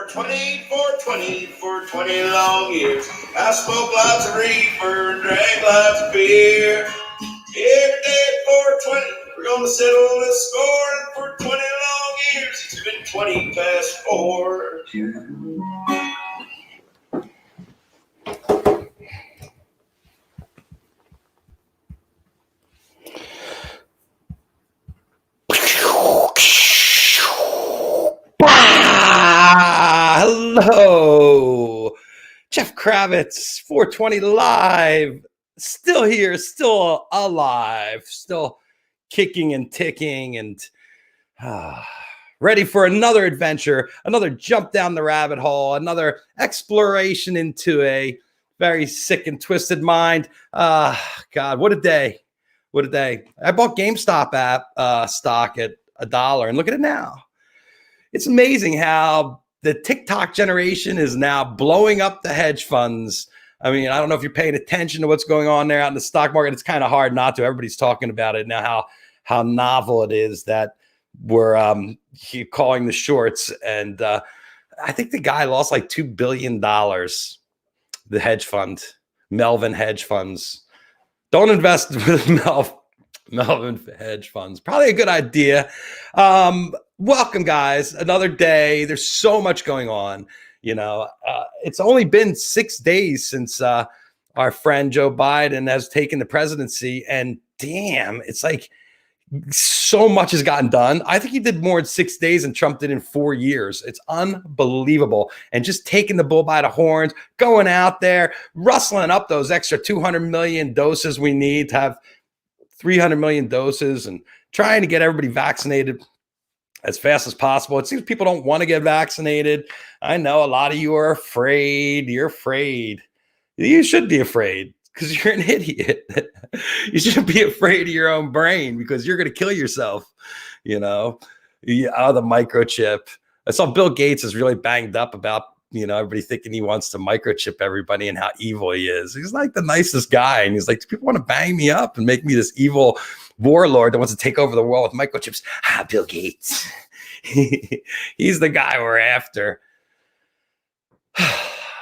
for 20 long years. I smoked lots of reefer and drank lots of beer. Every day at 420, we're gonna settle this score. And for 20 long years, it's been 20 past 4. Hello, Jeff Kravitz, 420 Live, still here, still alive, still kicking and ticking and ready for another adventure, another jump down the rabbit hole, another exploration into a very sick and twisted mind. God, what a day. What a day. I bought GameStop stock at $1 and look at it now. It's amazing how the TikTok generation is now blowing up the hedge funds. I mean, I don't know if you're paying attention to what's going on there out in the stock market. It's kind of hard not to. Everybody's talking about it now, how novel it is that we're calling the shorts. And I think the guy lost like $2 billion, the hedge fund, Melvin Hedge Funds. Don't invest with Melvin Hedge Funds. Probably a good idea. Welcome, guys. Another day. There's so much going on. You know, it's only been 6 days since our friend Joe Biden has taken the presidency. And damn, it's like so much has gotten done. I think he did more in 6 days than Trump did in 4 years. It's unbelievable. And just taking the bull by the horns, going out there, rustling up those extra 200 million doses we need to have 300 million doses and trying to get everybody vaccinated as fast as possible. It seems people don't want to get vaccinated. I know a lot of you are afraid. You're afraid. You should be afraid because you're an idiot. You shouldn't be afraid of your own brain because you're going to kill yourself. You know, the microchip. I saw Bill Gates is really banged up about, you know, everybody thinking he wants to microchip everybody and how evil he is. He's like the nicest guy. And he's like, do people want to bang me up and make me this evil warlord that wants to take over the world with microchips? Bill Gates. He's the guy we're after.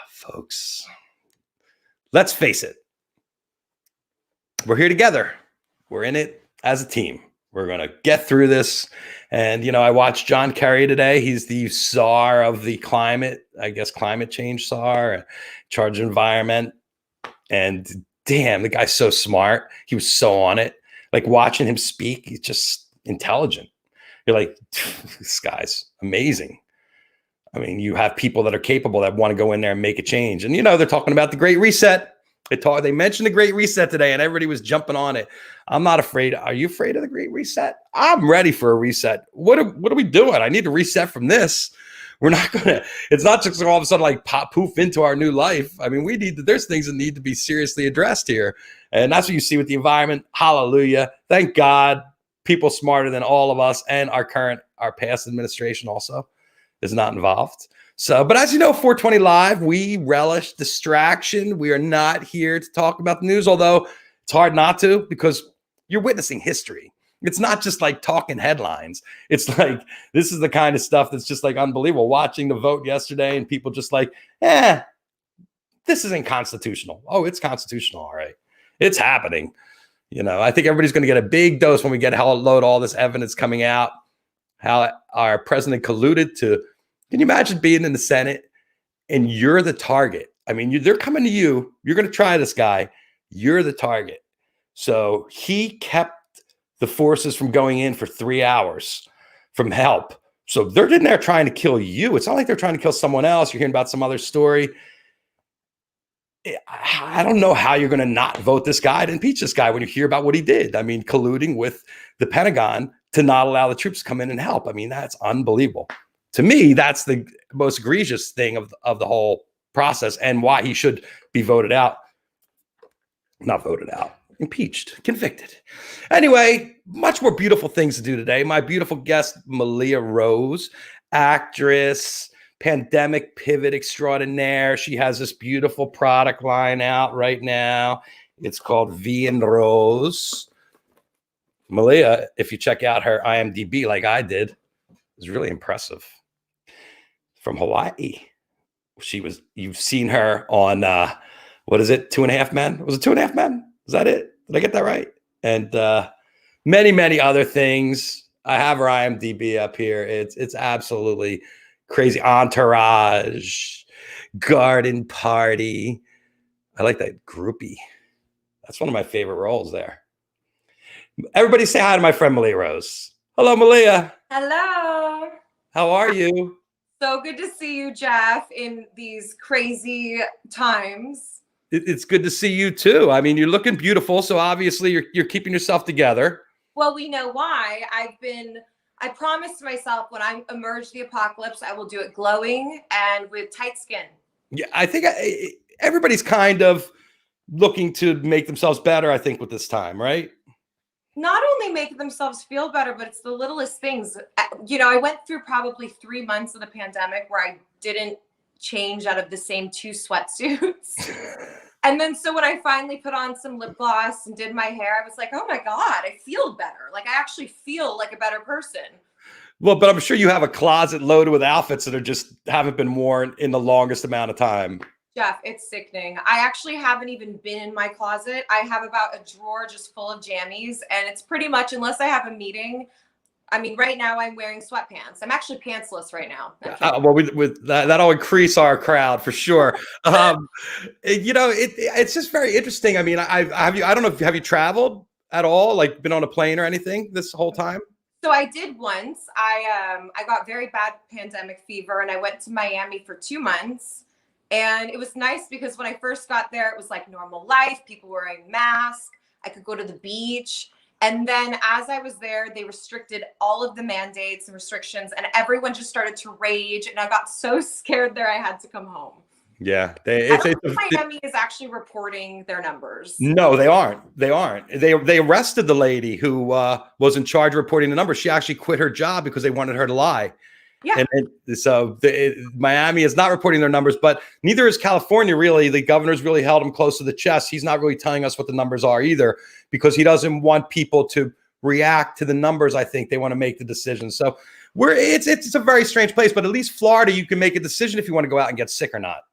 Folks, let's face it. We're here together. We're in it as a team. We're going to get through this. And, you know, I watched John Kerry today. He's the czar of the climate change czar, charge of environment. And damn, the guy's so smart. He was so on it. Like watching him speak, he's just intelligent. You're like, this guy's amazing. I mean, you have people that are capable that want to go in there and make a change. And, you know, they're talking about the Great Reset. They mentioned the Great Reset today and everybody was jumping on it. I'm not afraid. Are you afraid of the Great Reset? I'm ready for a reset. What are we doing? I need to reset from this. We're not going to, it's not just all of a sudden like poof into our new life. I mean, there's things that need to be seriously addressed here. And that's what you see with the environment. Hallelujah. Thank God. People smarter than all of us and our past administration also is not involved. So, but as you know, 420 Live, we relish distraction. We are not here to talk about the news, although it's hard not to because you're witnessing history. It's not just like talking headlines. It's like, this is the kind of stuff that's just like unbelievable. Watching the vote yesterday and people just like, this isn't constitutional. Oh, it's constitutional. All right. It's happening. You know, I think everybody's going to get a big dose when we get all this evidence coming out, how our president colluded to. Can you imagine being in the Senate and you're the target? I mean, they're coming to you. You're going to try this guy. You're the target. So he kept the forces from going in for 3 hours from help. So they're in there trying to kill you. It's not like they're trying to kill someone else. You're hearing about some other story. I don't know how you're going to not vote this guy to impeach this guy when you hear about what he did. I mean, colluding with the Pentagon to not allow the troops to come in and help. I mean, that's unbelievable. To me, that's the most egregious thing of the whole process and why he should be voted out. Not voted out, impeached, convicted. Anyway, much more beautiful things to do today. My beautiful guest, Malea Rose, actress, pandemic pivot extraordinaire. She has this beautiful product line out right now. It's called Vie En Rose. Malea, if you check out her IMDb like I did, is really impressive. from Hawaii. You've seen her on what is it? 2.5 Men? Was it 2.5 Men? Is that it? Did I get that right? And many, many other things. I have her IMDb up here. It's absolutely crazy. Entourage, Garden Party. I like that. Groupie. That's one of my favorite roles there. Everybody say hi to my friend Malea Rose. Hello, Malea. Hello. How are you? So good to see you, Jeff, in these crazy times. It's good to see you too. I mean, you're looking beautiful, so obviously you're keeping yourself together. Well, we know why. I promised myself when I emerge the apocalypse, I will do it glowing and with tight skin. Yeah, I think everybody's kind of looking to make themselves better, I think, with this time, right? Not only make themselves feel better, but it's the littlest things. I went through probably 3 months of the pandemic where I didn't change out of the same 2 sweatsuits. And then so when I finally put on some lip gloss and did my hair, I was like, oh my God, I feel better. Like I actually feel like a better person. Well, but I'm sure you have a closet loaded with outfits that haven't been worn in the longest amount of time. Jeff, it's sickening. I actually haven't even been in my closet. I have about a drawer just full of jammies, and it's pretty much, unless I have a meeting. I mean, right now I'm wearing sweatpants. I'm actually pantsless right now. Well, with that'll increase our crowd for sure. It's just very interesting. I mean, I don't know if have you traveled at all, like been on a plane or anything this whole time? So I did once. I got very bad pandemic fever, and I went to Miami for 2 months. And it was nice because when I first got there, it was like normal life. People were wearing masks. I could go to the beach. And then as I was there, they restricted all of the mandates and restrictions, and everyone just started to rage. And I got so scared there, I had to come home. Yeah. Miami is actually reporting their numbers. No, they aren't. They arrested the lady who was in charge of reporting the numbers. She actually quit her job because they wanted her to lie. Yeah. And so Miami is not reporting their numbers, but neither is California, really. The governor's really held him close to the chest. He's not really telling us what the numbers are either, because he doesn't want people to react to the numbers. I think they want to make the decision. So it's a very strange place, but at least Florida, you can make a decision if you want to go out and get sick or not.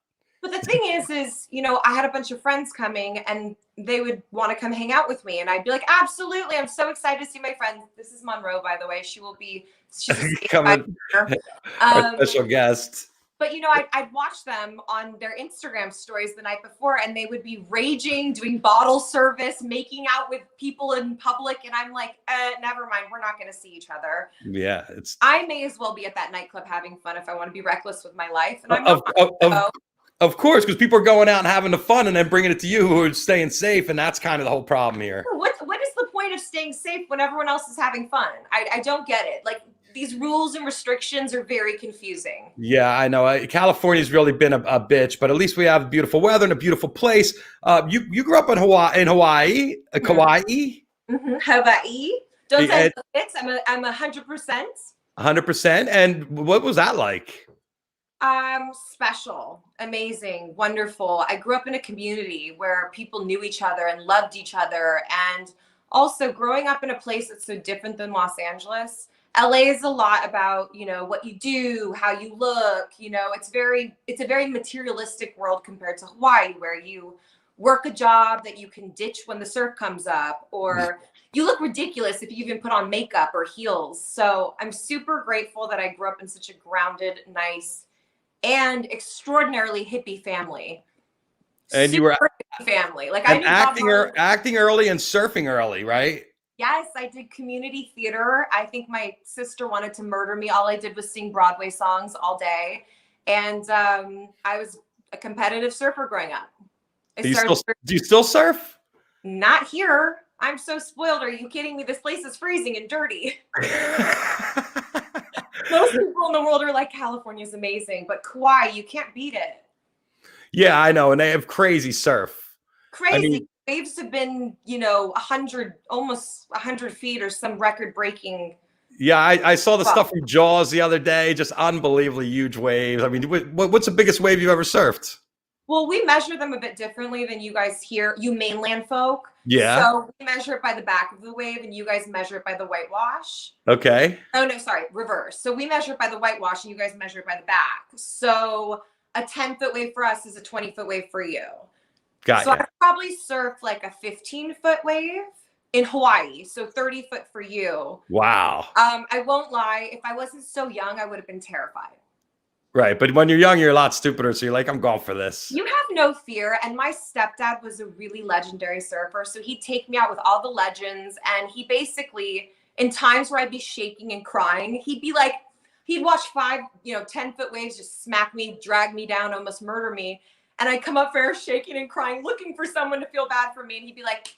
But the thing is, I had a bunch of friends coming and they would want to come hang out with me. And I'd be like, absolutely. I'm so excited to see my friends. This is Monroe, by the way. She's coming, our special guest. But, I'd watch them on their Instagram stories the night before, and they would be raging, doing bottle service, making out with people in public. And I'm like, never mind. We're not going to see each other. Yeah. I may as well be at that nightclub having fun if I want to be reckless with my life. And I'm not. Of course, because people are going out and having the fun and then bringing it to you who are staying safe. And that's kind of the whole problem here. What is the point of staying safe when everyone else is having fun? I don't get it. Like, these rules and restrictions are very confusing. Yeah, I know. California's really been a bitch, but at least we have beautiful weather and a beautiful place. You grew up in Hawaii, Mm-hmm. Kauai? Mm-hmm. Hawaii. Don't say it's. I'm 100%. 100%. And what was that like? Special, amazing, wonderful. I grew up in a community where people knew each other and loved each other. And also growing up in a place that's so different than Los Angeles. LA is a lot about, what you do, how you look, it's a very materialistic world compared to Hawaii, where you work a job that you can ditch when the surf comes up, or you look ridiculous if you even put on makeup or heels. So I'm super grateful that I grew up in such a grounded, nice, and extraordinarily hippie family. And you were family. Like, and acting early and surfing early, right? Yes, I did community theater. I think my sister wanted to murder me. All I did was sing Broadway songs all day. And I was a competitive surfer growing up. Do you still surf? Not here. I'm so spoiled. Are you kidding me? This place is freezing and dirty. Most people in the world are like, California's amazing, but Kauai, you can't beat it. Yeah, I know. And they have crazy surf. Crazy. I mean, waves have been, almost 100 feet or some record breaking. Yeah, I saw the stuff from Jaws the other day. Just unbelievably huge waves. I mean, what's the biggest wave you've ever surfed? Well, we measure them a bit differently than you guys here, you mainland folk. Yeah. So we measure it by the back of the wave, and you guys measure it by the whitewash. Okay. Oh, no, sorry, reverse. So we measure it by the whitewash, and you guys measure it by the back. So a 10-foot wave for us is a 20-foot wave for you. Got So you. I probably surfed like a 15-foot wave in Hawaii. So 30-foot for you. Wow. I won't lie. If I wasn't so young, I would have been terrified. Right. But when you're young, you're a lot stupider. So you're like, I'm going for this. You have no fear. And my stepdad was a really legendary surfer. So he'd take me out with all the legends. And he basically, in times where I'd be shaking and crying, he'd be like, he'd watch 10-foot waves just smack me, drag me down, almost murder me. And I'd come up there shaking and crying, looking for someone to feel bad for me. And he'd be like,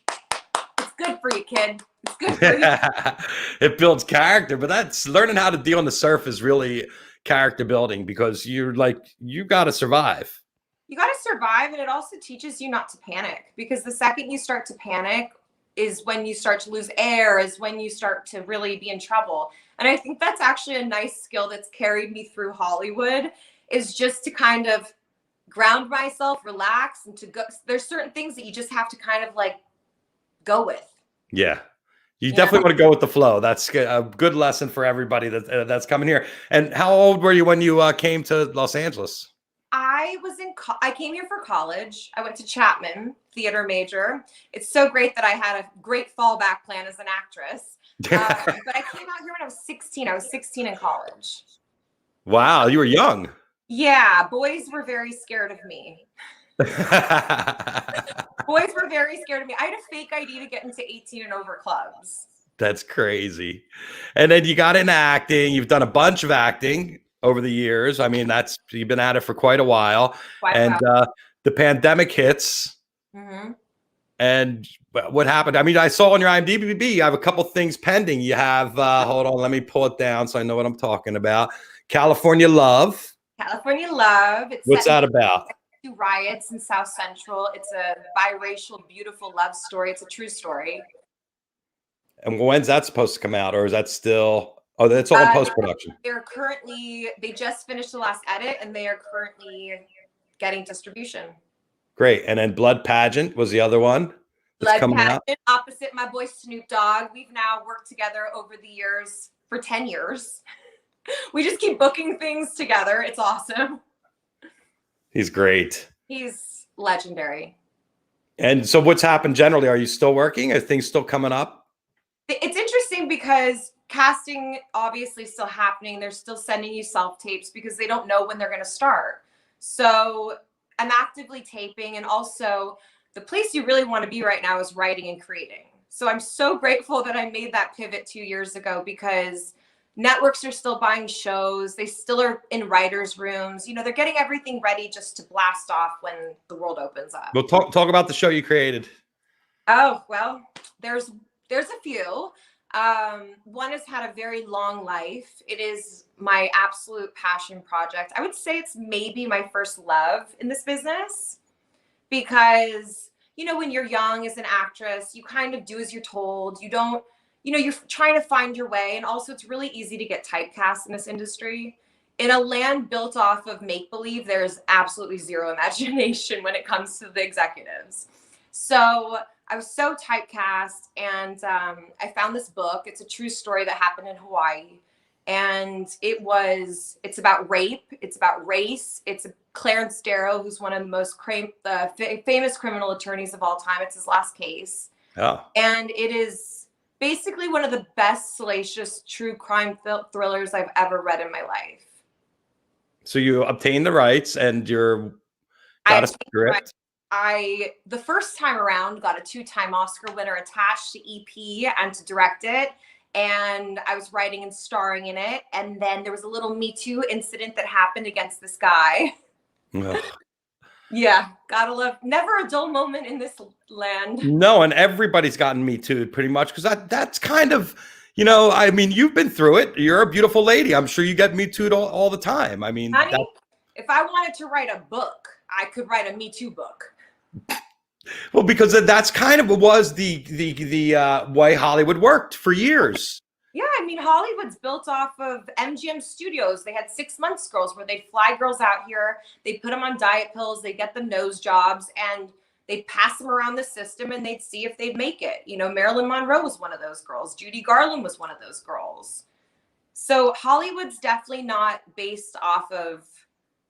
it's good for you, kid. It's good for you. It builds character, but that's learning how to deal on the surf is really character building, because you're like, you got to survive. You got to survive. And it also teaches you not to panic, because the second you start to panic is when you start to lose air, is when you start to really be in trouble. And I think that's actually a nice skill that's carried me through Hollywood, is just to kind of ground myself, relax, and to go. There's certain things that you just have to kind of like go with. Yeah. You definitely want to go with the flow. That's a good lesson for everybody that's coming here. And how old were you when you came to Los Angeles? I came here for college. I went to Chapman, theater major. It's so great that I had a great fallback plan as an actress. But I came out here when I was 16. I was 16 in college. Wow, you were young. Yeah, boys were very scared of me. Boys were very scared of me. I had a fake ID to get into 18 and over clubs. That's crazy. And then you got into acting. You've done a bunch of acting over the years. I mean, you've been at it for quite a while. The pandemic hits. Mm-hmm. And what happened? I mean, I saw on your IMDb, you have a couple things pending. You have, hold on, let me pull it down so I know what I'm talking about. California Love. California Love. What's that about? Two riots in South Central. It's a biracial, beautiful love story. It's a true story. And when's that supposed to come out? Or is that still, that's all in post-production? They just finished the last edit, and they are currently getting distribution. Great. And then Blood Pageant was the other one that's coming out. Opposite my boy Snoop Dogg. We've now worked together over the years for 10 years. We just keep booking things together. It's awesome. He's great. He's legendary. And so what's happened generally? Are you still working? Are things still coming up? It's interesting because casting obviously still happening. They're still sending you self-tapes because they don't know when they're going to start. So I'm actively taping, and also the place you really want to be right now is writing and creating. So I'm so grateful that I made that pivot 2 years ago, because networks are still buying shows. They still are in writers' rooms. They're getting everything ready just to blast off when the world opens up. Well, talk about the show you created. Oh, well, there's a few. One has had a very long life. It is my absolute passion project. I would say it's maybe my first love in this business, because, when you're young as an actress, you kind of do as you're told. You don't, you're trying to find your way. And also it's really easy to get typecast in this industry. In a land built off of make-believe, there's absolutely zero imagination when it comes to the executives. So I was so typecast, and I found this book. It's a true story that happened in Hawaii. And it's about rape. It's about race. It's Clarence Darrow, who's one of the most famous criminal attorneys of all time. It's his last case. Oh. And it is basically one of the best salacious true crime thrillers I've ever read in my life. So you obtained the rights, and got a script. The first time around, got a 2-time Oscar winner attached to EP and to direct it. And I was writing and starring in it. And then there was a little Me Too incident that happened against this guy. Yeah, gotta love. Never a dull moment in this land. No, and everybody's gotten Me Too pretty much, because that's kind of, I mean, you've been through it. You're a beautiful lady. I'm sure you get Me Too'd all the time. I mean, honey, if I wanted to write a book, I could write a Me Too book. Well, because that's kind of was the way Hollywood worked for years. Yeah, I mean, Hollywood's built off of MGM Studios. They had 6 months girls where they'd fly girls out here, they'd put them on diet pills, they'd get them nose jobs, and they'd pass them around the system and they'd see if they'd make it. You know, Marilyn Monroe was one of those girls. Judy Garland was one of those girls. So Hollywood's definitely not based off of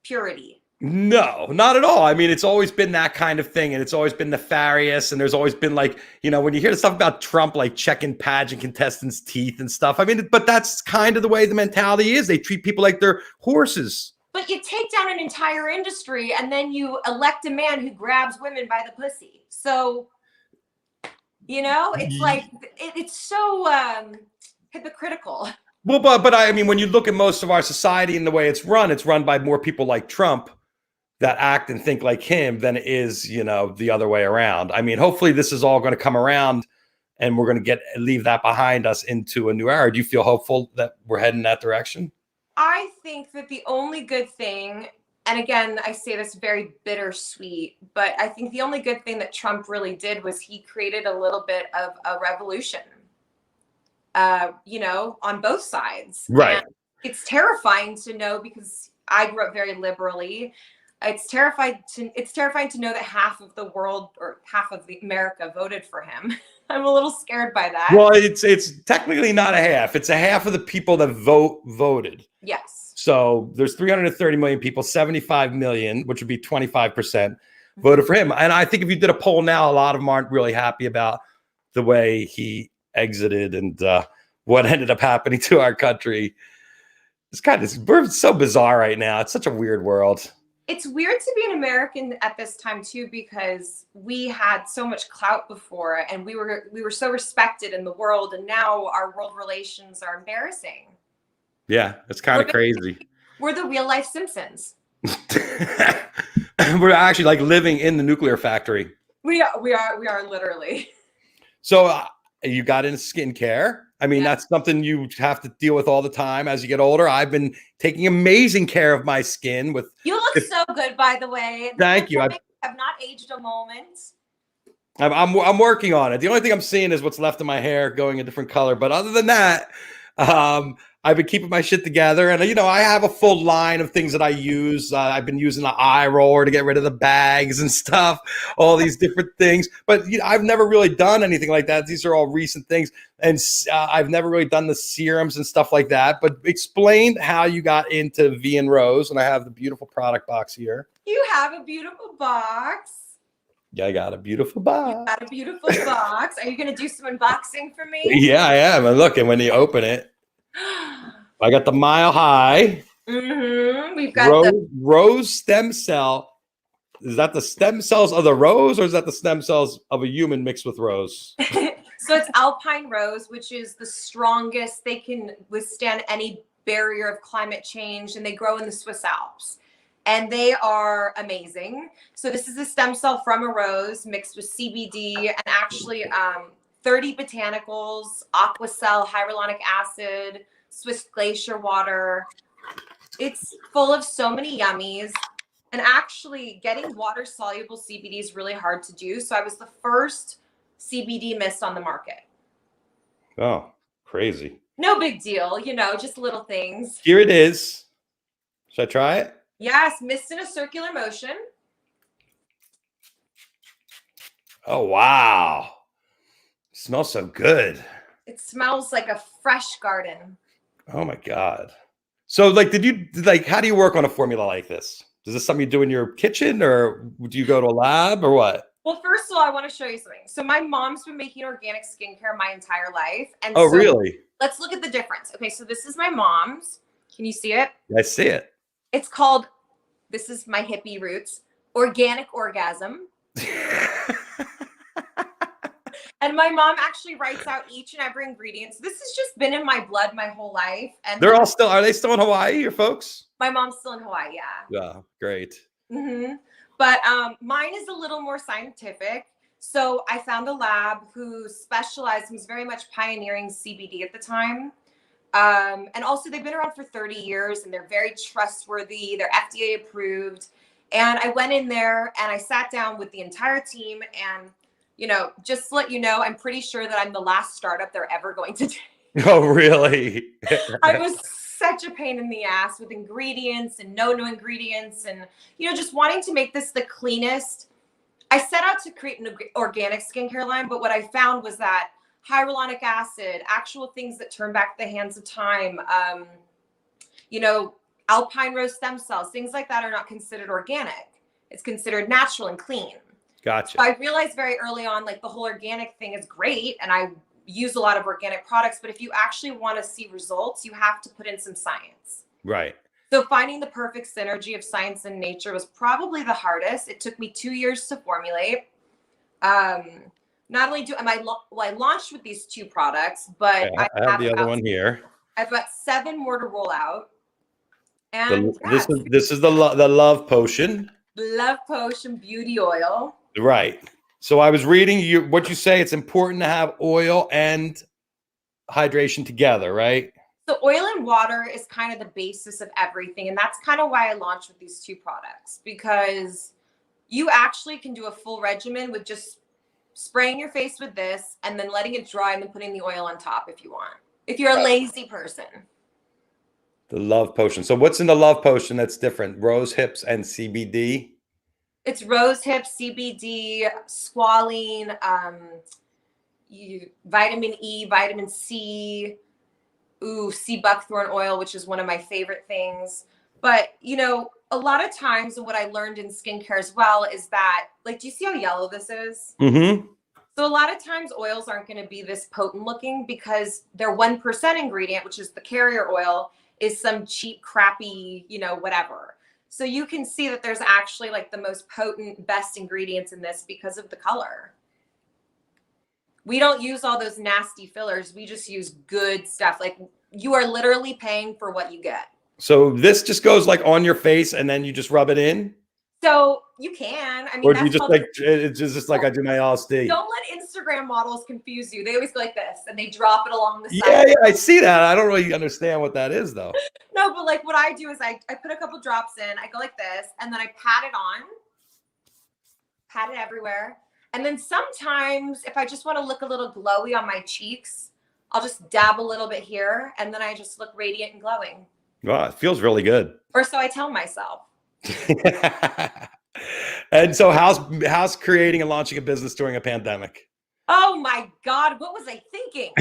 purity. No, not at all. I mean, it's always been that kind of thing, and it's always been nefarious. And there's always been like, you know, when you hear the stuff about Trump, like checking pageant contestants' teeth and stuff. I mean, but that's kind of the way the mentality is. They treat people like they're horses. But you take down an entire industry and then you elect a man who grabs women by the pussy. So, you know, it's like, it's so hypocritical. Well, but I mean, when you look at most of our society and the way it's run by more people like Trump that act and think like him than it is, you know, the other way around. I mean, hopefully this is all going to come around and we're going to leave that behind us into a new era. Do you feel hopeful that we're heading that direction? I think that the only good thing, and again, I say this very bittersweet, but I think the only good thing that Trump really did was he created a little bit of a revolution, you know, on both sides. Right. And it's terrifying to know, because I grew up very liberally. It's terrifying to know that half of the world, or half of America, voted for him. I'm a little scared by that. Well, it's technically not a half. It's a half of the people that voted. Yes. So there's 330 million people, 75 million, which would be 25%, voted for him. And I think if you did a poll now, a lot of them aren't really happy about the way he exited and what ended up happening to our country. We're so bizarre right now. It's such a weird world. It's weird to be an American at this time too, because we had so much clout before and we were so respected in the world, and now our world relations are embarrassing. Yeah, it's kind of crazy. We're the real life Simpsons. We're actually like living in the nuclear factory. We are literally. So you got into skincare. I mean, That's something you have to deal with all the time as you get older. I've been taking amazing care of my skin. You look so good, by the way. Thank you. I have not aged a moment. I'm working on it. The only thing I'm seeing is what's left of my hair going a different color. But other than that, I've been keeping my shit together, and you know, I have a full line of things that I use. I've been using the eye roller to get rid of the bags and stuff, all these different things. But you know, I've never really done anything like that. These are all recent things, and I've never really done the serums and stuff like that. But explain how you got into Vie En Rose, and I have the beautiful product box here. You have a beautiful box. Yeah, I got a beautiful box. You got a beautiful box. Are you going to do some unboxing for me? Yeah, I am. And look, and when you open it, I got the Mile High. Mm-hmm. We've got rose stem cell. Is that the stem cells of the rose, or is that the stem cells of a human mixed with rose? So it's Alpine Rose, which is the strongest. They can withstand any barrier of climate change, and they grow in the Swiss Alps. And they are amazing. So this is a stem cell from a rose mixed with CBD and actually 30 botanicals, aquacell, hyaluronic acid, Swiss glacier water. It's full of so many yummies. And actually getting water-soluble CBD is really hard to do. So I was the first CBD mist on the market. Oh, crazy. No big deal, you know, just little things. Here it is. Should I try it? Yes, mist in a circular motion. Oh, wow. It smells so good. It smells like a fresh garden. Oh my God. So like, how do you work on a formula like this? Is this something you do in your kitchen, or do you go to a lab, or what? Well, first of all, I want to show you something. So my mom's been making organic skincare my entire life. And oh, really? Let's look at the difference. Okay, so this is my mom's. Can you see it? I see it. It's called, this is my hippie roots, Organic Orgasm. And my mom actually writes out each and every ingredient. So this has just been in my blood my whole life. And are they still in Hawaii, your folks? My mom's still in Hawaii, yeah. Yeah, great. Mm-hmm. But mine is a little more scientific. So I found a lab who specialized, was very much pioneering CBD at the time. And also they've been around for 30 years and they're very trustworthy. They're FDA approved. And I went in there and I sat down with the entire team, and, you know, just to let you know, I'm pretty sure that I'm the last startup they're ever going to Oh, really? I was such a pain in the ass with ingredients and no new ingredients and, just wanting to make this the cleanest. I set out to create an organic skincare line, but what I found was that hyaluronic acid, actual things that turn back the hands of time, alpine rose stem cells, things like that are not considered organic. It's considered natural and clean. Gotcha. So I realized very early on, like the whole organic thing is great. And I use a lot of organic products, but if you actually want to see results, you have to put in some science. Right. So finding the perfect synergy of science and nature was probably the hardest. It took me 2 years to formulate. Not only I launched with these 2 products, but I have the other one here. I've got 7 more to roll out. And this is the love potion. Love potion beauty oil. Right. So I was reading what you say. It's important to have oil and hydration together, right? So oil and water is kind of the basis of everything. And that's kind of why I launched with these 2 products, because you actually can do a full regimen with just spraying your face with this and then letting it dry and then putting the oil on top if you want. If you're a lazy person. The love potion. So what's in the love potion that's different? Rose hips and CBD? It's rose hips, CBD, squalene, vitamin E, vitamin C, sea buckthorn oil, which is one of my favorite things. But, a lot of times what I learned in skincare as well is that, do you see how yellow this is? Mm-hmm. So a lot of times oils aren't going to be this potent looking because their 1% ingredient, which is the carrier oil, is some cheap, crappy, whatever. So you can see that there's actually the most potent, best ingredients in this because of the color. We don't use all those nasty fillers. We just use good stuff. You are literally paying for what you get. So this just goes on your face and then you just rub it in? So you can. I mean, or do you just it's just like I do my LSD? Don't let Instagram models confuse you. They always go like this and they drop it along the side. Yeah, I see that. I don't really understand what that is though. No, but what I do is I put a couple drops in, I go like this, and then I pat it everywhere. And then sometimes if I just want to look a little glowy on my cheeks, I'll just dab a little bit here and then I just look radiant and glowing. Wow, it feels really good. Or so I tell myself. And so how's creating and launching a business during a pandemic? Oh my God, what was I thinking?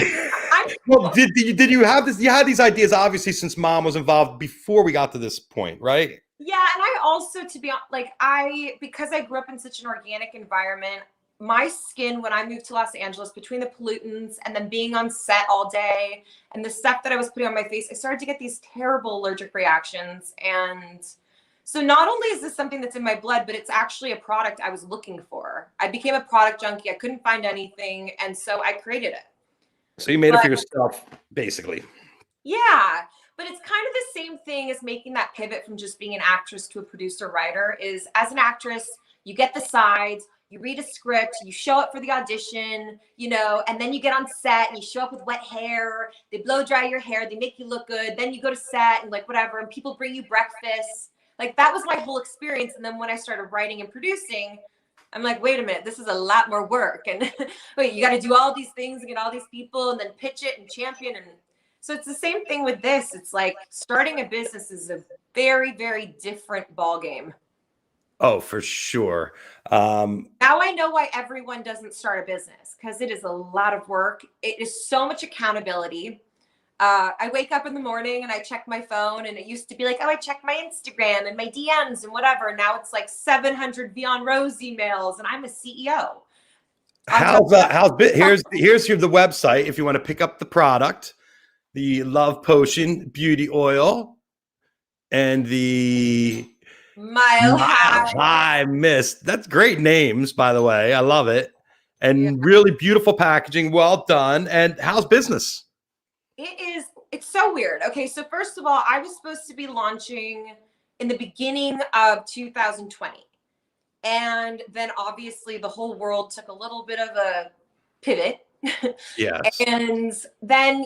Well, did you have this? You had these ideas obviously since Mom was involved before we got to this point, right? Yeah, and I also, to be honest, because I grew up in such an organic environment, my skin when I moved to Los Angeles, between the pollutants and then being on set all day and the stuff that I was putting on my face, I started to get these terrible allergic reactions. And so not only is this something that's in my blood, but it's actually a product I was looking for. I became a product junkie. I couldn't find anything. And so I created it. So you made it for yourself, basically. Yeah. But it's kind of the same thing as making that pivot from just being an actress to a producer writer. Is as an actress, you get the sides, you read a script, you show up for the audition, and then you get on set and you show up with wet hair, they blow dry your hair, they make you look good. Then you go to set and whatever, and people bring you breakfast. That was my whole experience. And then when I started writing and producing, I'm like, wait a minute, this is a lot more work. And wait, you got to do all these things and get all these people and then pitch it and champion. And so it's the same thing with this. It's starting a business is a very, very different ballgame. Oh, for sure. Now I know why everyone doesn't start a business, because it is a lot of work. It is so much accountability. I wake up in the morning and I check my phone, and it used to be I check my Instagram and my DMs and whatever. Now it's 700 Vie En Rose emails, and I'm a CEO. Here's the website if you want to pick up the product, the Love Potion Beauty Oil, and the Mile High Mist. That's great names, by the way. I love it. And really beautiful packaging. Well done. And how's business? It's so weird. Okay, so first of all, I was supposed to be launching in the beginning of 2020. And then obviously the whole world took a little bit of a pivot. Yes. And then,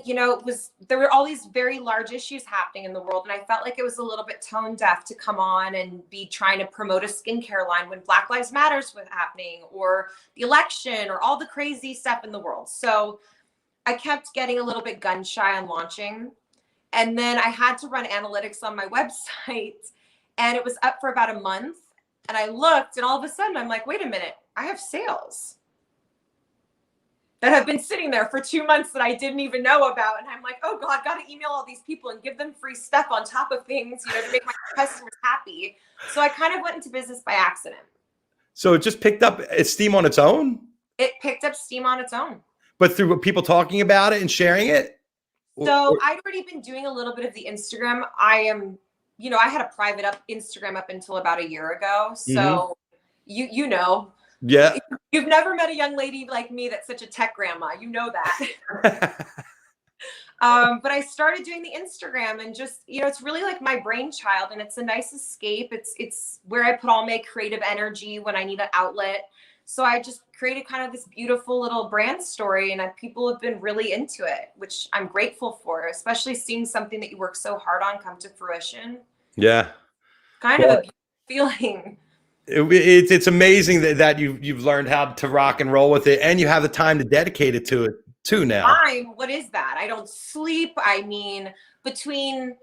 there were all these very large issues happening in the world. And I felt like it was a little bit tone deaf to come on and be trying to promote a skincare line when Black Lives Matters was happening, or the election, or all the crazy stuff in the world. So I kept getting a little bit gun shy on launching. And then I had to run analytics on my website, and it was up for about a month. And I looked, and all of a sudden I'm like, wait a minute, I have sales that have been sitting there for 2 months that I didn't even know about. And I'm like, oh God, got to email all these people and give them free stuff on top of things, to make my customers happy. So I kind of went into business by accident. So it just picked up steam on its own? It picked up steam on its own. But through people talking about it and sharing it? So I'd already been doing a little bit of the Instagram. I had a private Instagram up until about a year ago. So yeah, you've never met a young lady like me that's such a tech grandma. You know that. But I started doing the Instagram, and just, it's really like my brainchild, and it's a nice escape. It's where I put all my creative energy when I need an outlet. So I just created kind of this beautiful little brand story, and people have been really into it, which I'm grateful for, especially seeing something that you work so hard on come to fruition. Yeah. Kind of a beautiful feeling. It's amazing that you've learned how to rock and roll with it, and you have the time to dedicate it to it too now. What is that? I don't sleep. I mean, between,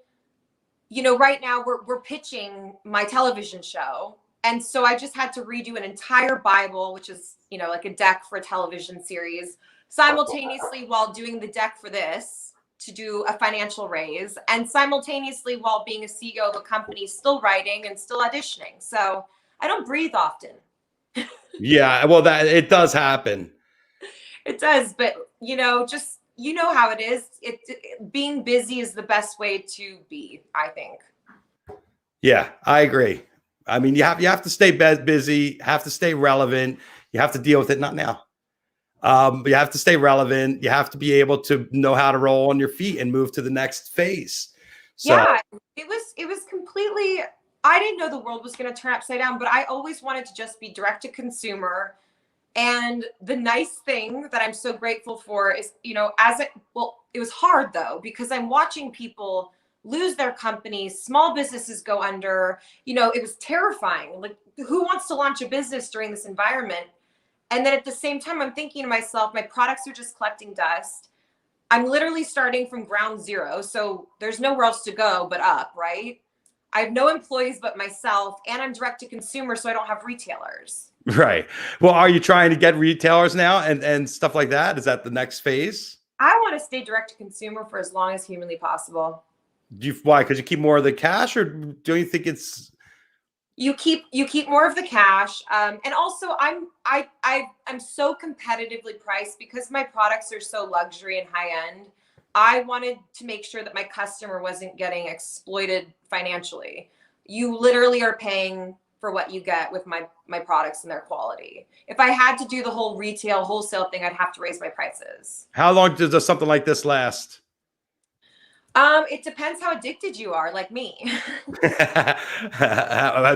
right now we're pitching my television show. And so I just had to redo an entire Bible, which is, like a deck for a television series, simultaneously while doing the deck for this to do a financial raise, and simultaneously while being a CEO of a company, still writing and still auditioning. So I don't breathe often. Yeah, well, it does happen. It does, but just how it is. Being busy is the best way to be, I think. Yeah, I agree. I mean, you have to stay busy, have to stay relevant. You have to deal with it, not now. You have to stay relevant. You have to be able to know how to roll on your feet and move to the next phase. So, yeah, it was completely, I didn't know the world was going to turn upside down, but I always wanted to just be direct to consumer. And the nice thing that I'm so grateful for is, it was hard though, because I'm watching people lose their companies, small businesses go under, it was terrifying. Like, who wants to launch a business during this environment? And then at the same time, I'm thinking to myself, my products are just collecting dust. I'm literally starting from ground zero. So there's nowhere else to go but up, right? I have no employees but myself, and I'm direct to consumer, so I don't have retailers. Right. Well, are you trying to get retailers now and stuff like that? Is that the next phase? I want to stay direct to consumer for as long as humanly possible. Why? Because you keep more of the cash, or do you think it's? You keep more of the cash, and also I'm so competitively priced because my products are so luxury and high end. I wanted to make sure that my customer wasn't getting exploited financially. You literally are paying for what you get with my products and their quality. If I had to do the whole retail wholesale thing, I'd have to raise my prices. How long does something like this last? It depends how addicted you are, like me. Do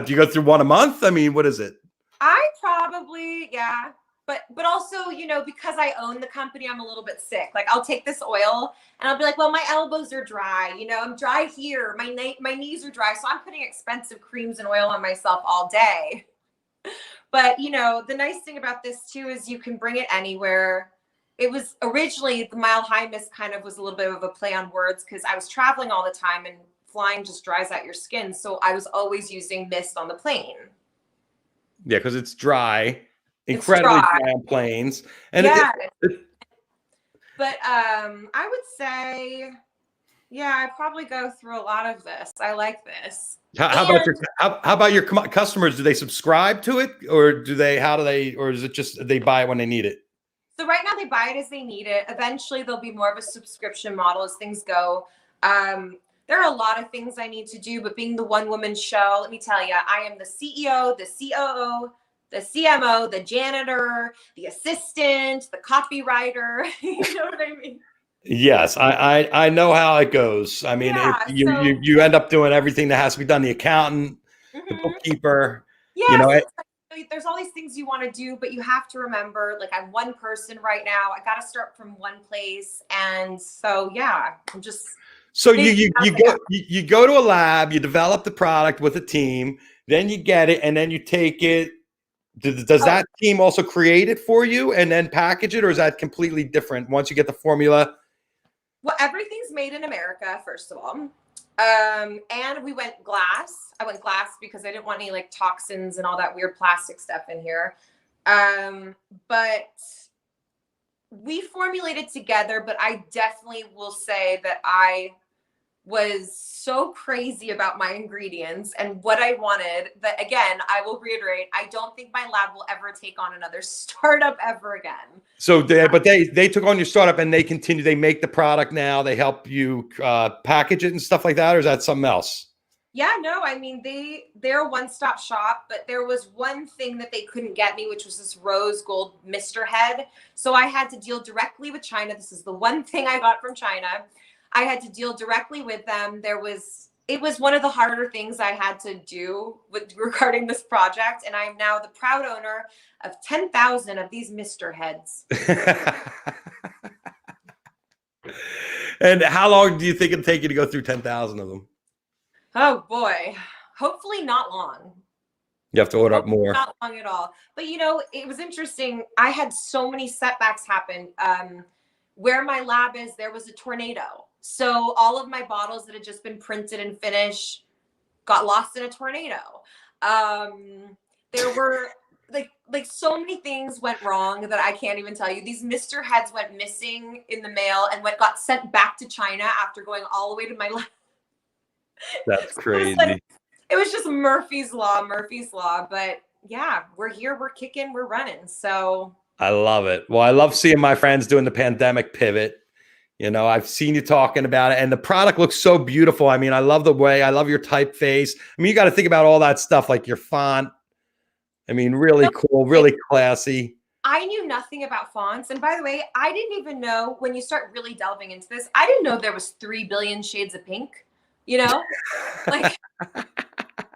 you go through one a month? I mean, what is it? I probably, yeah. But also, because I own the company, I'm a little bit sick. Like, I'll take this oil and I'll be like, well, my elbows are dry. I'm dry here. My knees are dry. So I'm putting expensive creams and oil on myself all day. But, the nice thing about this too is you can bring it anywhere. It was originally, the Mile High Mist kind of was a little bit of a play on words because I was traveling all the time and flying just dries out your skin. So I was always using mist on the plane. Yeah, because it's dry. Incredibly dry on planes. And yeah. But I would say, yeah, I probably go through a lot of this. I like this. How about your customers? Do they subscribe to it, or or is it just they buy it when they need it? So right now they buy it as they need it. Eventually there'll be more of a subscription model as things go. There are a lot of things I need to do, but being the one-woman show, let me tell you, I am the CEO, the COO, the CMO, the janitor, the assistant, the copywriter. You know what I mean? Yes, I know how it goes. I mean, yeah, you end up doing everything that has to be done. The accountant, the bookkeeper. Yeah, there's all these things you want to do, but you have to remember, like, I'm one person right now. I got to start from one place, and so yeah, I'm just. So you go to a lab, you develop the product with a team, then you get it, and then you take it Does that team also create it for you and then package it, or is that completely different once you get the formula? Well, everything's made in America, first of all. And we went glass. I went glass because I didn't want any like toxins and all that weird plastic stuff in here. But we formulated together, but I definitely will say that I was so crazy about my ingredients and what I wanted that, again, I will reiterate, I don't think my lab will ever take on another startup ever again. So they took on your startup and they make the product now. They help you package it and stuff like that, or is that something else? Yeah, no, I mean, they're a one-stop shop, but there was one thing that they couldn't get me, which was this rose gold Mr. Head. So I had to deal directly with China. This is the one thing I got from China. I had to deal directly with them. It was one of the harder things I had to do regarding this project. And I'm now the proud owner of 10,000 of these Mr. Heads. And how long do you think it'll take you to go through 10,000 of them? Oh boy, hopefully not long. You have to order up more. Not long at all. But you know, it was interesting. I had so many setbacks happen. Where my lab is, there was a tornado. So all of my bottles that had just been printed and finished got lost in a tornado. There were like so many things went wrong that I can't even tell you. These Mr. Heads went missing in the mail and got sent back to China after going all the way to my lab. That's crazy. It was just Murphy's Law. But yeah, we're here, we're kicking, we're running. So I love it. Well, I love seeing my friends doing the pandemic pivot. You know, I've seen you talking about it and the product looks so beautiful. I mean, I love your typeface. I mean, you got to think about all that stuff, like your font. I mean, really cool, really classy. I knew nothing about fonts. And by the way, I didn't even know, when you start really delving into this, I didn't know there was 3 billion shades of pink. You know, like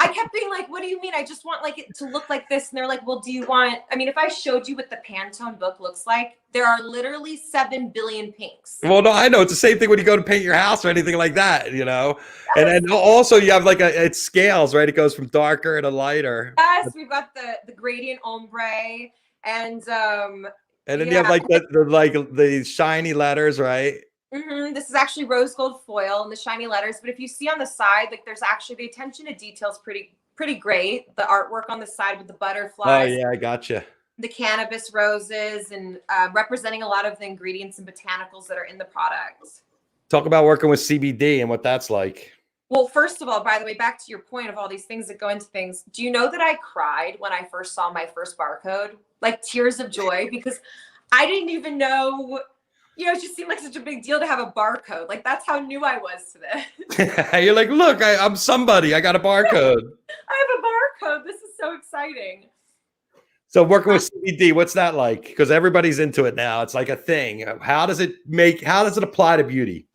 I kept being like, what do you mean? I just want like it to look like this. And they're like, well, do you want, I mean, if I showed you what the Pantone book looks like, there are literally 7 billion pinks. Well, no, I know it's the same thing when you go to paint your house or anything like that, you know, and then also you have like it scales, right? It goes from darker to lighter. Yes. We've got the gradient ombre and then you have like the shiny letters, right? This is actually rose gold foil and the shiny letters. But if you see on the side, like there's actually the attention to detail is pretty great. The artwork on the side with the butterflies. Oh yeah, I gotcha. The cannabis roses and representing a lot of the ingredients and botanicals that are in the product. Talk about working with CBD and what that's like. Well, first of all, by the way, back to your point of all these things that go into things. Do you know that I cried when I first saw my first barcode? Like tears of joy, because I didn't even know. You know, it just seemed like such a big deal to have a barcode. Like that's how new I was to this. You're like, look, I'm somebody. I got a barcode. I have a barcode. This is so exciting. So working with CBD, what's that like? Because everybody's into it now. It's like a thing. How does it apply to beauty?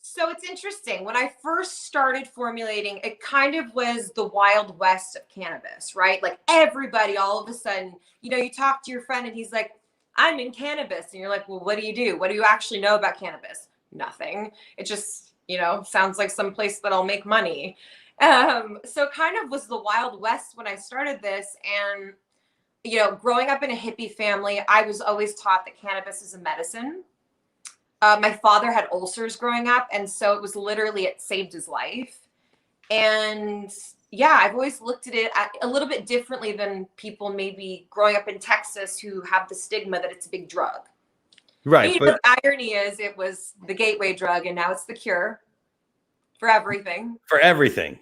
So it's interesting. When I first started formulating, it kind of was the Wild West of cannabis, right? Like everybody all of a sudden, you know, you talk to your friend and he's like, I'm in cannabis. And you're like, well, what do you do? What do you actually know about cannabis? Nothing. It just, you know, sounds like some place that I'll make money. So kind of was the Wild West when I started this. And, you know, growing up in a hippie family, I was always taught that cannabis is a medicine. My father had ulcers growing up. And so it was literally, it saved his life. And yeah, I've always looked at it a little bit differently than people maybe growing up in Texas who have the stigma that it's a big drug. Right. You know, the irony is it was the gateway drug and now it's the cure for everything. For everything.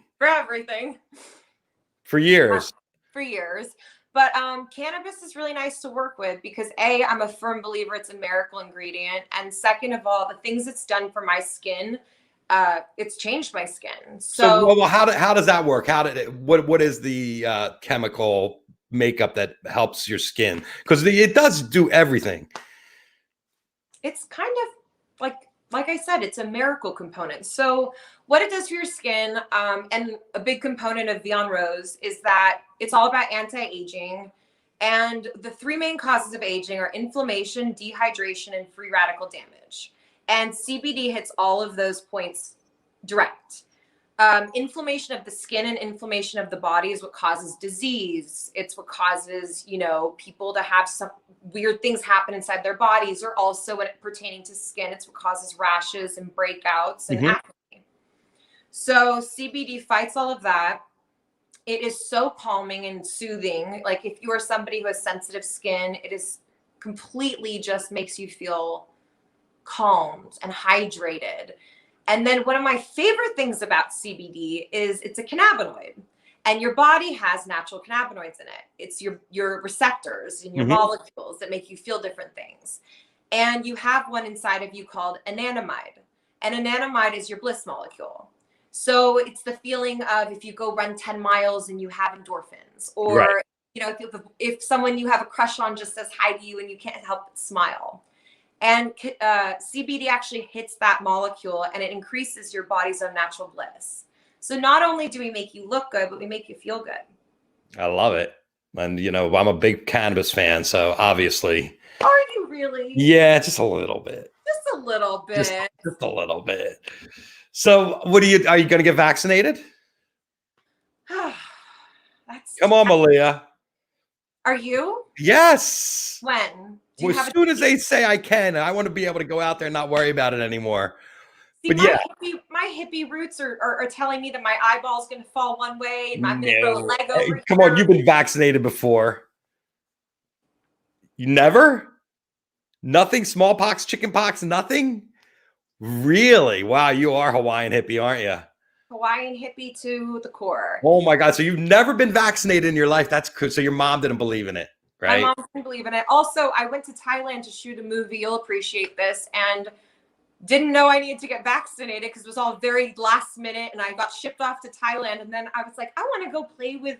For years. But cannabis is really nice to work with because A, I'm a firm believer it's a miracle ingredient. And second of all, the things it's done for my skin, it's changed my skin. So well, how does that work? What is the chemical makeup that helps your skin? Because it does do everything. It's kind of like I said, it's a miracle component. So what it does for your skin, and a big component of Vie En Rose is that it's all about anti-aging. And the 3 main causes of aging are inflammation, dehydration, and free radical damage. And CBD hits all of those points direct. Inflammation of the skin and inflammation of the body is what causes disease. It's what causes, people to have some weird things happen inside their bodies, or also when pertaining to skin, it's what causes rashes and breakouts and acne. So CBD fights all of that. It is so calming and soothing. Like if you are somebody who has sensitive skin, it is completely just makes you feel calmed and hydrated. And then one of my favorite things about CBD is it's a cannabinoid, and your body has natural cannabinoids in it. It's your receptors and your molecules that make you feel different things. And you have one inside of you called anandamide. And anandamide is your bliss molecule. So it's the feeling of if you go run 10 miles and you have endorphins, or if someone you have a crush on just says hi to you and you can't help but smile. And CBD actually hits that molecule, and it increases your body's own natural bliss. So not only do we make you look good, but we make you feel good. I love it. And, I'm a big cannabis fan, so obviously. Are you really? Yeah, just a little bit. Just a little bit. Just a little bit. So are you going to get vaccinated? Come on, Malea. Are you? Yes. When? Well, as soon as they say I can, I want to be able to go out there and not worry about it anymore. See, my hippie roots are telling me that my eyeball's going to fall one way and I'm going to grow a leg over here. Come on, you've been vaccinated before. You never? Nothing? Smallpox, chickenpox, nothing? Really? Wow, you are Hawaiian hippie, aren't you? Hawaiian hippie to the core. Oh my God. So you've never been vaccinated in your life. That's cool. So your mom didn't believe in it, right? My mom didn't believe in it. Also, I went to Thailand to shoot a movie. You'll appreciate this. And didn't know I needed to get vaccinated because it was all very last minute. And I got shipped off to Thailand. And then I was like, I want to go play with.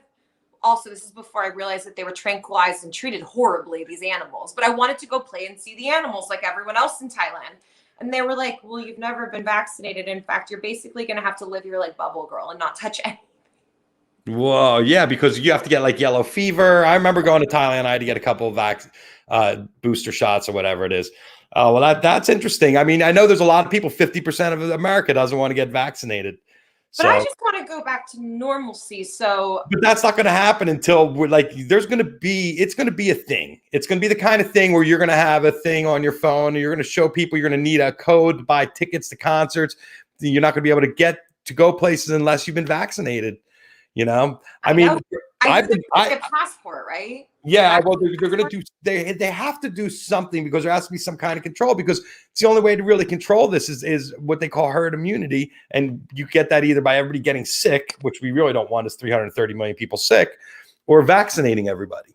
Also, this is before I realized that they were tranquilized and treated horribly, these animals. But I wanted to go play and see the animals like everyone else in Thailand. And they were like, well, you've never been vaccinated. In fact, you're basically going to have to live your like bubble girl and not touch anything. Whoa, yeah, because you have to get like yellow fever. I remember going to Thailand. I had to get a couple of booster shots or whatever it is. Well, that's interesting. I mean, I know there's a lot of people, 50% of America doesn't want to get vaccinated. But I just want to go back to normalcy. But that's not going to happen until we're like, it's going to be a thing. It's going to be the kind of thing where you're going to have a thing on your phone and you're going to show people, you're going to need a code to buy tickets to concerts. You're not going to be able to get to go places unless you've been vaccinated. I mean, I get a passport, right? Yeah, well, they're going to do. They have to do something because there has to be some kind of control. Because it's the only way to really control this is what they call herd immunity, and you get that either by everybody getting sick, which we really don't want, is 330 million people sick, or vaccinating everybody.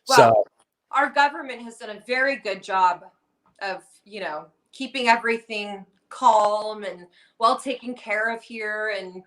Well, so our government has done a very good job of keeping everything calm and well taken care of here. And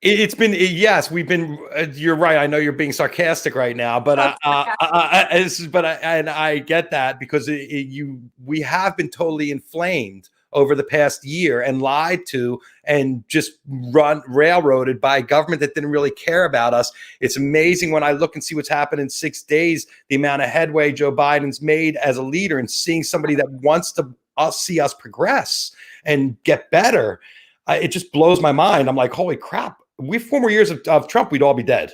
it's been, yes, we've been, you're right. I know you're being sarcastic right now, but I get that because we have been totally inflamed over the past year and lied to and just railroaded by a government that didn't really care about us. It's amazing when I look and see what's happened in 6 days, the amount of headway Joe Biden's made as a leader and seeing somebody that wants to see us progress and get better. It just blows my mind. I'm like, holy crap. We 4 more years of Trump, we'd all be dead.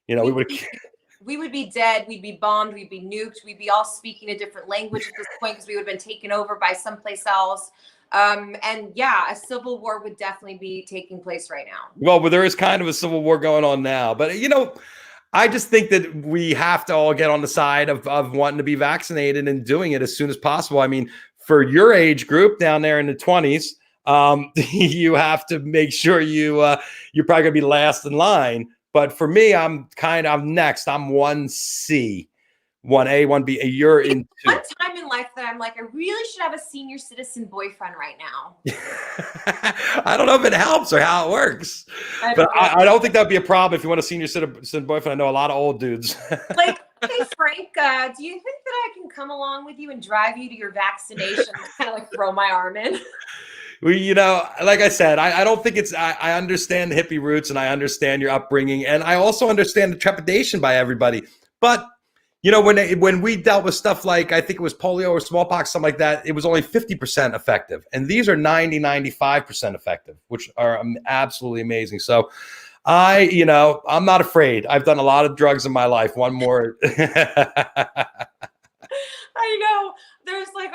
We would be dead. We'd be bombed. We'd be nuked. We'd be all speaking a different language at this point because we would have been taken over by someplace else. And yeah, a civil war would definitely be taking place right now. Well, there is kind of a civil war going on now. But, I just think that we have to all get on the side of wanting to be vaccinated and doing it as soon as possible. I mean, for your age group down there in the 20s, you have to make sure you're probably gonna be last in line. But for me, I'm next. I'm 1C, 1A, 1B. You're in 2. One time in life that I'm like, I really should have a senior citizen boyfriend right now. I don't know if it helps or how it works, but I don't think that'd be a problem if you want a senior citizen boyfriend. I know a lot of old dudes. Like, hey Frank, do you think that I can come along with you and drive you to your vaccination? Kind of like throw my arm in. Well, like I said, I don't think I understand the hippie roots and I understand your upbringing. And I also understand the trepidation by everybody. But, You know, when we dealt with stuff like, I think it was polio or smallpox, something like that, it was only 50% effective. And these are 95% effective, which are absolutely amazing. So I'm not afraid. I've done a lot of drugs in my life. One more. I know. There's like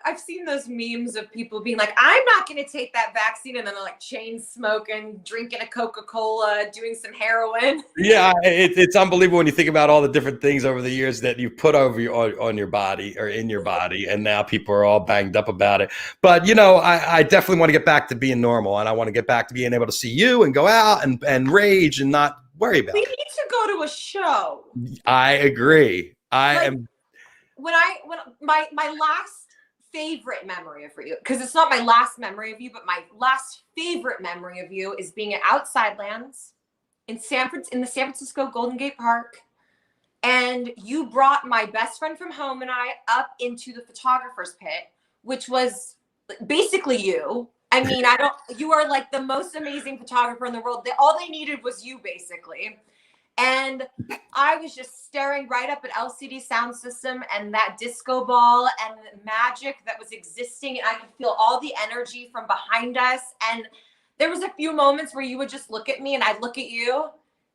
I've seen those memes of people being like, I'm not going to take that vaccine. And then they're like chain smoking, drinking a Coca-Cola, doing some heroin. Yeah, it's unbelievable when you think about all the different things over the years that you put over on your body or in your body. And now people are all banged up about it. But, I definitely want to get back to being normal. And I want to get back to being able to see you and go out and rage and not worry about We it. need to go to a show. I agree. When my last favorite memory of you, because it's not my last memory of you, but my last favorite memory of you is being at Outside Lands in the San Francisco Golden Gate Park. And you brought my best friend from home and I up into the photographer's pit, which was basically you. I mean, you are like the most amazing photographer in the world. All they needed was you, basically. And I was just staring right up at LCD Sound System and that disco ball and the magic that was existing. And I could feel all the energy from behind us. And there was a few moments where you would just look at me and I'd look at you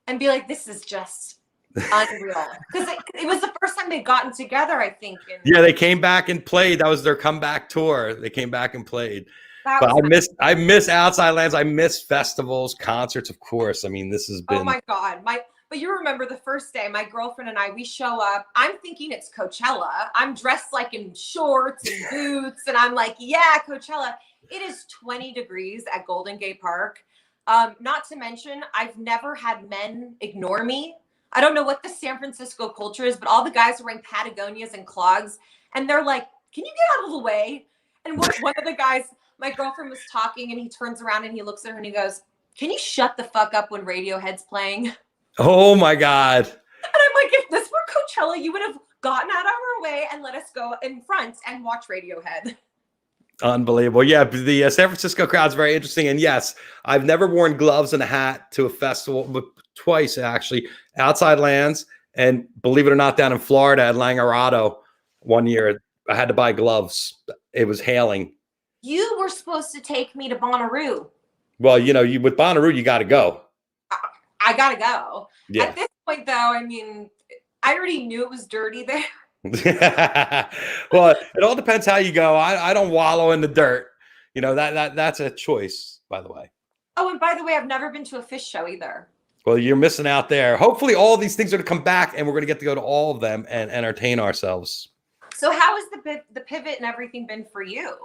and be like, this is just unreal. Because it was the first time they'd gotten together, I think. Yeah, they came back and played. That was their comeback tour. They came back and played. But I miss Outside Lands. I miss festivals, concerts, of course. I mean, this has been. Oh my God. But you remember the first day, my girlfriend and I, we show up. I'm thinking it's Coachella. I'm dressed like in shorts and boots. And I'm like, yeah, Coachella. It is 20 degrees at Golden Gate Park. Not to mention, I've never had men ignore me. I don't know what the San Francisco culture is, but all the guys are wearing Patagonias and clogs. And they're like, can you get out of the way? And one of the guys, my girlfriend was talking and he turns around and he looks at her and he goes, can you shut the fuck up when Radiohead's playing? Oh my God. And I'm like, if this were Coachella, you would have gotten out of our way and let us go in front and watch Radiohead. Unbelievable. Yeah, the San Francisco crowd's very interesting. And yes, I've never worn gloves and a hat to a festival, but twice actually, Outside Lands. And believe it or not, down in Florida at Langerado one year, I had to buy gloves. It was hailing. You were supposed to take me to Bonnaroo. Well, with Bonnaroo, you got to go. I got to go. Yeah. At this point, though, I mean, I already knew it was dirty there. Well, it all depends how you go. I don't wallow in the dirt. That's a choice, by the way. Oh, and by the way, I've never been to a Fish show either. Well, you're missing out there. Hopefully all these things are to come back and we're going to get to go to all of them and entertain ourselves. So how has the pivot and everything been for you?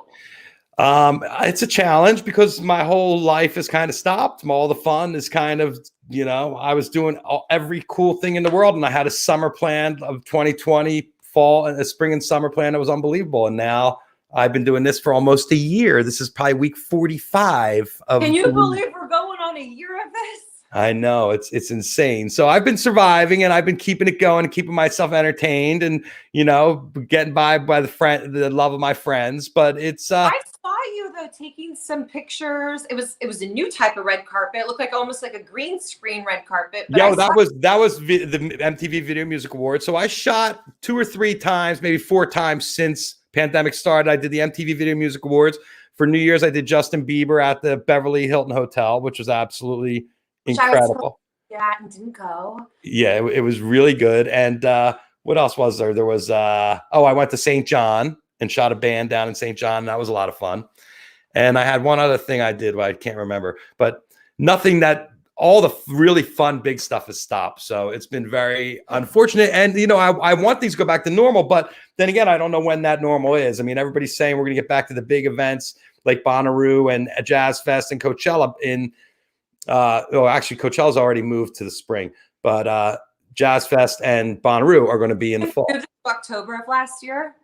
It's a challenge because my whole life is kind of stopped. All the fun is kind of, I was doing every cool thing in the world and I had a summer plan of 2020 fall and a spring and summer plan that was unbelievable. And now I've been doing this for almost a year. This is probably week 45 of. Can you believe we're going on a year of this? I know it's insane. So I've been surviving and I've been keeping it going and keeping myself entertained and, getting by the love of my friends. But it's, I saw you though, taking some pictures. It was a new type of red carpet. It looked like almost like a green screen red carpet. But that was the MTV Video Music Awards. So I shot 2 or 3 times, maybe 4 times since pandemic started. I did the MTV Video Music Awards. For New Year's, I did Justin Bieber at the Beverly Hilton Hotel, which was absolutely incredible. Yeah, and didn't go. Yeah, it was really good. And what else was there? There was I went to St. John and shot a band down in St. John. And that was a lot of fun. And I had one other thing I did, but I can't remember. But nothing that all the really fun big stuff has stopped. So it's been very unfortunate. And I want things to go back to normal, but then again, I don't know when that normal is. I mean, everybody's saying we're going to get back to the big events like Bonnaroo and Jazz Fest and Coachella in. Actually, Coachella's already moved to the spring, but Jazz Fest and Bonnaroo are going to be in the fall. October of last year.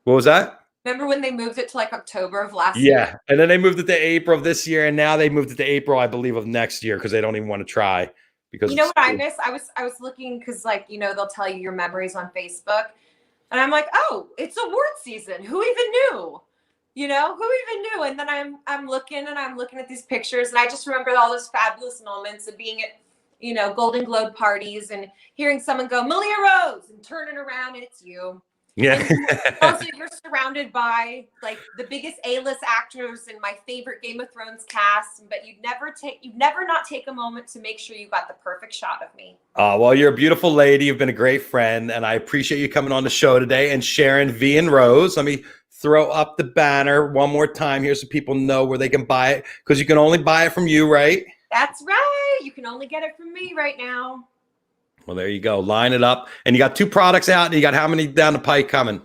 What was that? Remember when they moved it to like October of last year? Yeah, and then they moved it to April of this year, and now they moved it to April, I believe, of next year because they don't even want to try. Because what I miss? I was looking because they'll tell you your memories on Facebook, and I'm like, oh, it's award season. Who even knew? Who even knew? And then I'm looking at these pictures and I just remember all those fabulous moments of being Golden Globe parties and hearing someone go, Malea Rose, and turning around and it's you. Yeah. And also, you're surrounded by like the biggest A-list actors and my favorite Game of Thrones cast, but you'd never not take a moment to make sure you got the perfect shot of me. Well, you're a beautiful lady. You've been a great friend, and I appreciate you coming on the show today and sharing Vie En Rose. Let me throw up the banner one more time here so people know where they can buy it, because you can only buy it from you, right? That's right. You can only get it from me right now. Well, there you go. Line it up. And you got 2 products out, and you got how many down the pike coming?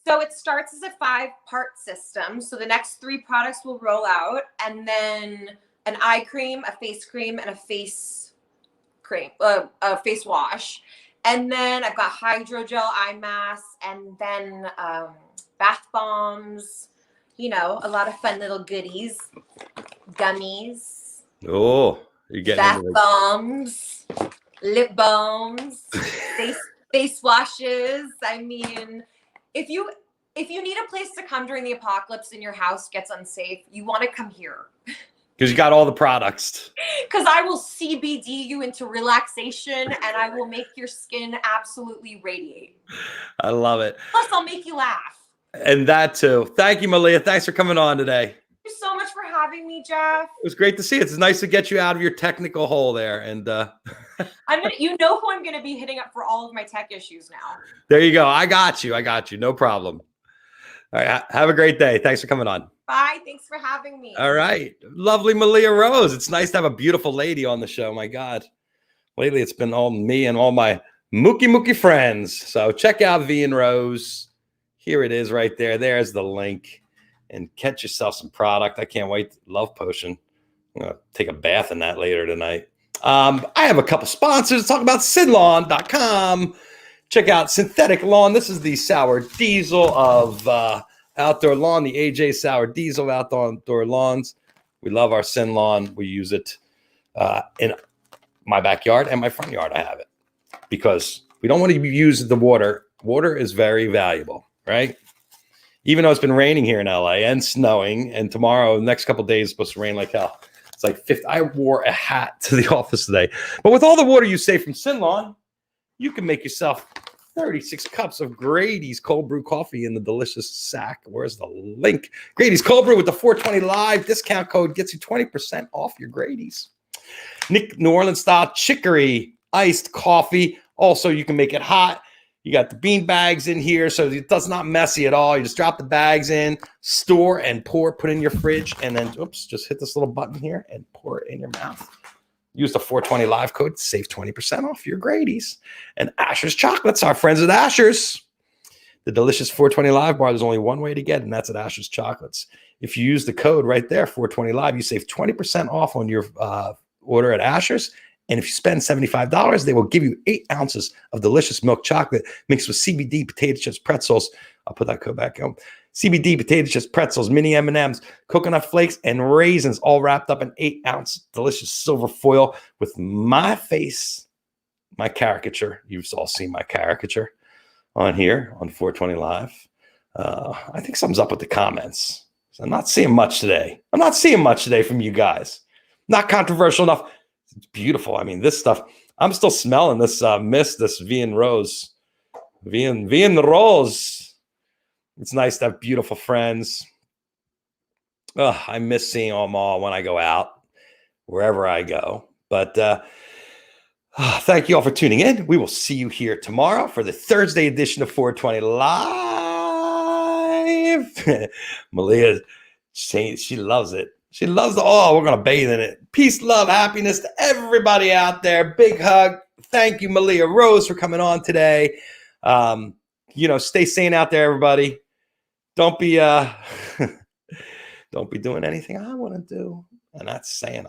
So it starts as a 5-part system. So the next 3 products will roll out, and then an eye cream, a face cream, and a face cream, a face wash. And then I've got hydrogel eye masks, and then bath bombs, a lot of fun little goodies, gummies. Oh, you're getting bath bombs, lip balms, face washes. I mean, if you need a place to come during the apocalypse and your house gets unsafe, you want to come here. Because you got all the products. Because I will CBD you into relaxation, and I will make your skin absolutely radiate. I love it. Plus, I'll make you laugh. And that too. Thank you, Malea. Thanks for coming on today. Thank you so much for having me, Jeff. It was great to see you. It's nice to get you out of your technical hole there. And you know who I'm gonna be hitting up for all of my tech issues now. There you go. I got you. No problem. All right. Have a great day. Thanks for coming on. Bye. Thanks for having me. All right. Lovely Malea Rose. It's nice to have a beautiful lady on the show. My God. Lately, it's been all me and all my mookie friends. So check out Vie En Rose. Here it is right there. There's the link. And catch yourself some product. I can't wait. Love potion. I'm going to take a bath in that later tonight. I have a couple sponsors to talk about Sinlawn.com. Check out Synthetic Lawn. This is the sour diesel of outdoor lawn, the AJ sour diesel of outdoor lawns. We love our Sin Lawn. We use it in my backyard and my front yard. I have it because we don't want to use the water. Water is very valuable, right? Even though it's been raining here in LA and snowing, and tomorrow, the next couple of days, is supposed to rain like hell. It's like 50. I wore a hat to the office today. But with all the water you save from Sin Lawn, you can make yourself 36 cups of Grady's cold brew coffee in the delicious sack. Where's the link? Grady's cold brew with the 420 live discount code gets you 20% off your Grady's. New Orleans style chicory iced coffee. Also, you can make it hot. You got the bean bags in here, so it's not messy at all. You just drop the bags in, store and pour, put in your fridge, and then, just hit this little button here and pour it in your mouth. Use the 420 live code to save 20% off your Grady's. And Asher's Chocolates, our friends at Asher's. The delicious 420 live bar, there's only one way to get it, and that's at Asher's Chocolates. If you use the code right there, 420 live, you save 20% off on your order at Asher's. And if you spend $75, they will give you 8 ounces of delicious milk chocolate mixed with CBD, potato chips, pretzels. I'll put that code back on. CBD, potato chips, pretzels, mini M&Ms, coconut flakes, and raisins, all wrapped up in 8-ounce delicious silver foil with my face, my caricature. You've all seen my caricature on here on 420 Live. I think something's up with the comments. So I'm not seeing much today. From you guys. Not controversial enough. It's beautiful. I mean, this stuff, I'm still smelling this mist, this Vie En Rose. Vie En Rose. It's nice to have beautiful friends. I miss seeing them all when I go out, wherever I go. But thank you all for tuning in. We will see you here tomorrow for the Thursday edition of 420 Live. Malea, she loves it. She loves it all. We're going to bathe in it. Peace, love, happiness to everybody out there. Big hug. Thank you, Malea Rose, for coming on today. Stay sane out there, everybody. Don't be doing anything I want to do. And that's saying